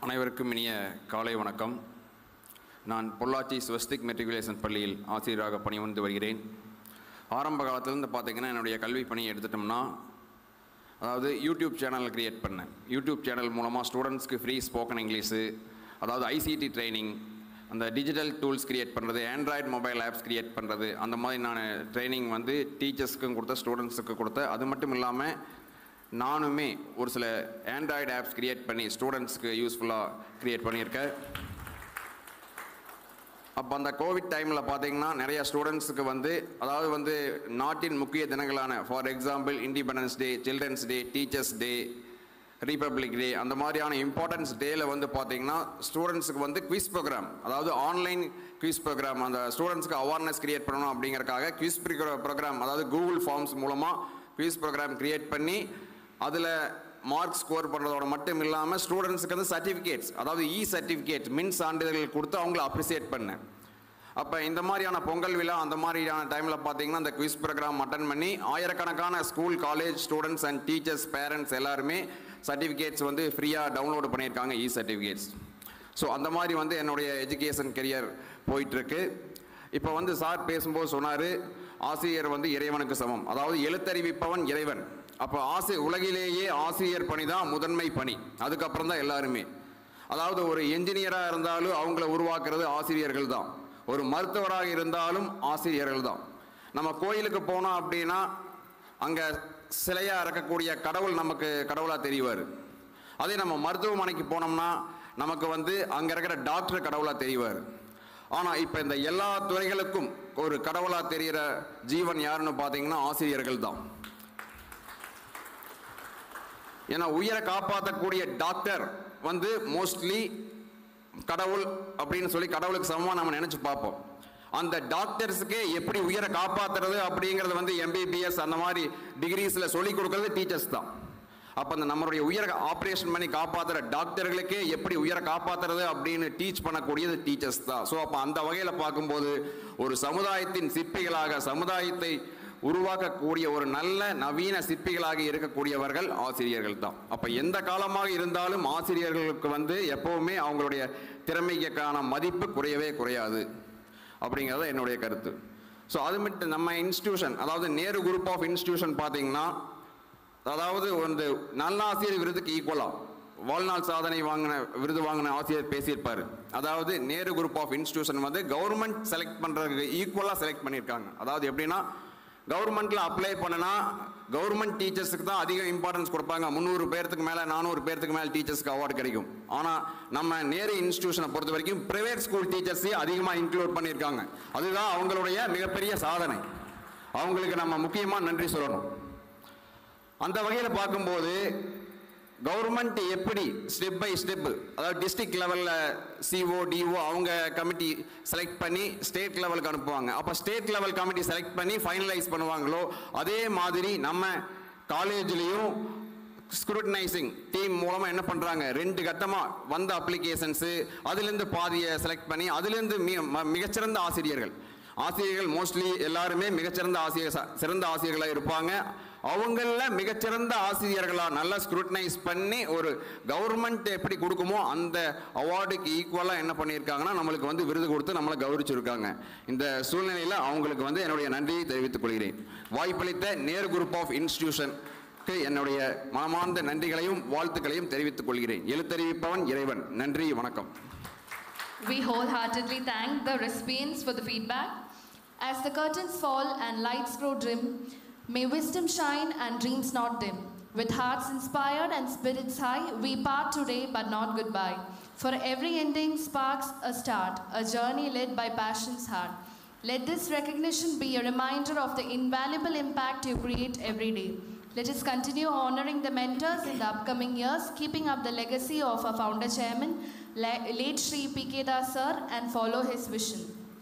அனைவருக்கும் இனிய காலை வணக்கம். நான் பொள்ளாச்சி ஸ்வஸ்திக் மெட்ரிகுலேஷன் பள்ளியில் ஆசிரியராக பணிபுரிந்து வருகிறேன். ஆரம்ப காலத்திலேருந்து பார்த்திங்கன்னா என்னுடைய கல்வி பணியை எடுத்துட்டோம்னா, அதாவது யூடியூப் சேனல் க்ரியேட் பண்ணேன். யூடியூப் சேனல் மூலமாக ஸ்டூடெண்ட்ஸ்க்கு ஃப்ரீ ஸ்போக்கன் இங்கிலீஷு, அதாவது ஐசிடி ட்ரைனிங், அந்த டிஜிட்டல் டூல்ஸ் க்ரியேட் பண்ணுறது, ஆண்ட்ராய்டு மொபைல் ஆப்ஸ் க்ரியேட் பண்ணுறது, அந்த மாதிரி நான் ட்ரைனிங் டீச்சர்ஸ்க்கும் கொடுத்த, ஸ்டூடெண்ட்ஸுக்கு கொடுத்த. அது மட்டும் இல்லாமல் நானுமே ஒரு சில ஆண்ட்ராய்டு ஆப்ஸ் க்ரியேட் பண்ணி ஸ்டூடெண்ட்ஸ்க்கு யூஸ்ஃபுல்லாக க்ரியேட் பண்ணியிருக்கேன். அப்போ அந்த கோவிட் டைமில் பார்த்திங்கன்னா நிறையா ஸ்டூடெண்ட்ஸுக்கு அதாவது நாட்டின் முக்கிய தினங்களான, for example independence day, children's day, teachers day, republic day, அந்த மாதிரியான இம்பார்ட்டன்ஸ் டேயில் பார்த்திங்கன்னா ஸ்டூடெண்ட்ஸுக்கு குவிஸ் ப்ரோக்ராம், அதாவது ஆன்லைன் குவிஸ் ப்ரோக்ராம், அந்த ஸ்டூடெண்ட்ஸ்க்கு அவேர்னஸ் க்ரியேட் பண்ணணும் அப்படிங்கிறக்காக குவிஸ் ப்ரோக்ராம், அதாவது கூகுள் ஃபார்ம்ஸ் மூலமாக குவிஸ் ப்ரோக்ராம் க்ரியேட் பண்ணி அதில் மார்க் ஸ்கோர் பண்ணுறதோட மட்டும் இல்லாமல் ஸ்டூடெண்ட்ஸுக்கு சர்டிஃபிகேட்ஸ், அதாவது சர்டிஃபிகேட், மின் சான்றிதழ்கள் கொடுத்து அவங்கள அப்ரிசியேட் பண்ணேன். அப்போ இந்த மாதிரியான பொங்கல் விழா அந்த மாதிரியான டைமில் பார்த்தீங்கன்னா அந்த குவிஸ் ப்ரோக்ராம் அட்டன் பண்ணி ஆயிரக்கணக்கான school, college students and teachers, parents எல்லாருமே சர்டிஃபிகேட்ஸ் ஃப்ரீயாக டவுன்லோடு பண்ணியிருக்காங்க, சர்டிஃபிகேட்ஸ். ஸோ அந்த மாதிரி என்னுடைய எஜுகேஷன் கெரியர் போயிட்டுருக்கு. இப்போ சார் பேசும்போது சொன்னார், ஆசிரியர் இறைவனுக்கு சமம், அதாவது எழுத்தறிவிப்பவன் இறைவன். அப்போ உலகிலேயே ஆசிரியர் பணி தான் முதன்மை பணி, அதுக்கப்புறம் தான் எல்லாருமே. அதாவது ஒரு என்ஜினியராக இருந்தாலும் அவங்கள உருவாக்குறது ஆசிரியர்கள் தான், ஒரு மருத்துவராக இருந்தாலும் ஆசிரியர்கள் தான். நம்ம கோயிலுக்கு போனோம் அப்படின்னா அங்கே சிலையாக இருக்கக்கூடிய கடவுள் நமக்கு கடவுளாக தெரிவார். அதே நம்ம மருத்துவமனைக்கு போனோம்னா நமக்கு அங்கே இருக்கிற டாக்டர் கடவுளாக தெரிவார். ஆனால் இப்போ இந்த எல்லா துறைகளுக்கும் ஒரு கடவுளாக தெரிகிற ஜீவன் யாருன்னு பார்த்தீங்கன்னா ஆசிரியர்கள் தான். ஏன்னா உயிரை காப்பாற்றக்கூடிய டாக்டர் மோஸ்ட்லி கடவுள் அப்படின்னு சொல்லி கடவுளுக்கு சமமாக நம்ம நினச்சி பார்ப்போம். அந்த டாக்டர்ஸுக்கே எப்படி உயிரை காப்பாற்றுறது அப்படிங்கிறது எம்பிபிஎஸ் அந்த மாதிரி டிகிரிஸில் சொல்லிக் கொடுக்கறது டீச்சர்ஸ் தான். அப்போ அந்த நம்மளுடைய உயிரை ஆப்ரேஷன் பண்ணி காப்பாற்றுற டாக்டர்களுக்கே எப்படி உயிரை காப்பாற்றுறது அப்படின்னு டீச் பண்ணக்கூடியது டீச்சர்ஸ் தான். ஸோ அப்போ அந்த வகையில் பார்க்கும்போது ஒரு சமுதாயத்தின் சிற்பிகளாக, சமுதாயத்தை உருவாக்கக்கூடிய ஒரு நல்ல நவீன சிற்பிகளாக இருக்கக்கூடியவர்கள் ஆசிரியர்கள் தான். அப்போ எந்த காலமாக இருந்தாலும் ஆசிரியர்களுக்கு எப்போவுமே அவங்களுடைய திறமைக்கான மதிப்பு குறையவே குறையாது அப்படிங்கிறது என்னுடைய கருத்து. ஸோ அது மட்டும் நம்ம இன்ஸ்டிடியூஷன், அதாவது நேரு குரூப் ஆஃப் இன்ஸ்டிடியூஷன் பார்த்தீங்கன்னா, அதாவது நல்லாசிரியர் விருதுக்கு ஈக்குவலாக வாழ்நாள் சாதனை விருது வாங்கின ஆசிரியர் பேசியிருப்பார். அதாவது Nehru group of institution government select பண்ணுறதுக்கு ஈக்குவலாக செலக்ட் பண்ணியிருக்காங்க. அதாவது எப்படின்னா, கவர்மெண்ட்டில் அப்ளை பண்ணனா கவர்மெண்ட் டீச்சர்ஸுக்கு தான் அதிக இம்பார்ட்டன்ஸ் கொடுப்பாங்க. 300 பேர்த்துக்கு மேலே, 400 பேர்த்துக்கு மேலே டீச்சர்ஸ்க்கு அவார்டு கிடைக்கும். ஆனால் நம்ம நேரு இன்ஸ்டிடியூஷனை பொறுத்த வரைக்கும் பிரைவேட் ஸ்கூல் டீச்சர்ஸையும் அதிகமாக இன்க்ளூட் பண்ணியிருக்காங்க. அதுதான் அவங்களுடைய மிகப்பெரிய சாதனை. அவங்களுக்கு நம்ம முக்கியமாக நன்றி சொல்லணும். அந்த வகையில் பார்க்கும்போது கவர்மெண்ட் எப்படி ஸ்டெப் பை ஸ்டெப், அதாவது டிஸ்ட்ரிக்ட் லெவலில் சிஓ, டிஓ அவங்க கமிட்டி செலக்ட் பண்ணி ஸ்டேட் லெவலுக்கு அனுப்புவாங்க. அப்போ ஸ்டேட் லெவல் கமிட்டி செலக்ட் பண்ணி ஃபைனலைஸ் பண்ணுவாங்களோ, அதே மாதிரி நம்ம காலேஜ்லேயும் ஸ்க்ரூட்டனைசிங் டீம் மூலமாக என்ன பண்ணுறாங்க, 2 கட்டமாக வந்த அப்ளிகேஷன்ஸு, அதுலேருந்து பாதியை செலக்ட் பண்ணி அதுலேருந்து மிகச்சிறந்த ஆசிரியர்கள் மோஸ்ட்லி எல்லாருமே மிகச்சிறந்த சிறந்த ஆசிரியர்களாக இருப்பாங்க. அவங்களில் மிகச்சிறந்த ஆசிரியர்களாக நல்லா ஸ்க்ரூட்டனைஸ் பண்ணி ஒரு கவர்மெண்ட் எப்படி கொடுக்குமோ அந்த அவார்டுக்கு ஈக்குவலாக என்ன பண்ணியிருக்காங்கன்னா நம்மளுக்கு விருது கொடுத்து நம்மளை கௌரவிச்சிருக்காங்க. இந்த சூழ்நிலையில் அவங்களுக்கு என்னுடைய நன்றியை தெரிவித்துக் கொள்கிறேன். வாய்ப்பளித்த நேரு குரூப் ஆஃப் இன்ஸ்டிடியூஷனுக்கு என்னுடைய மனமார்ந்த நன்றிகளையும் வாழ்த்துக்களையும் தெரிவித்துக் கொள்கிறேன். எழுத்தறிவிப்பவன் இறைவன். நன்றி, வணக்கம். We wholeheartedly thank the recipients for the feedback. As the curtains fall and lights grow dim, may wisdom shine and dreams not dim. With hearts inspired and spirits high, we part today but not goodbye. For every ending sparks a start, a journey led by passion's heart. Let this recognition be a reminder of the invaluable impact you create every day. Let us continue honoring the mentors in the upcoming years, keeping up the legacy of our founder chairman, late Shri P.K. Das sir, and follow his vision.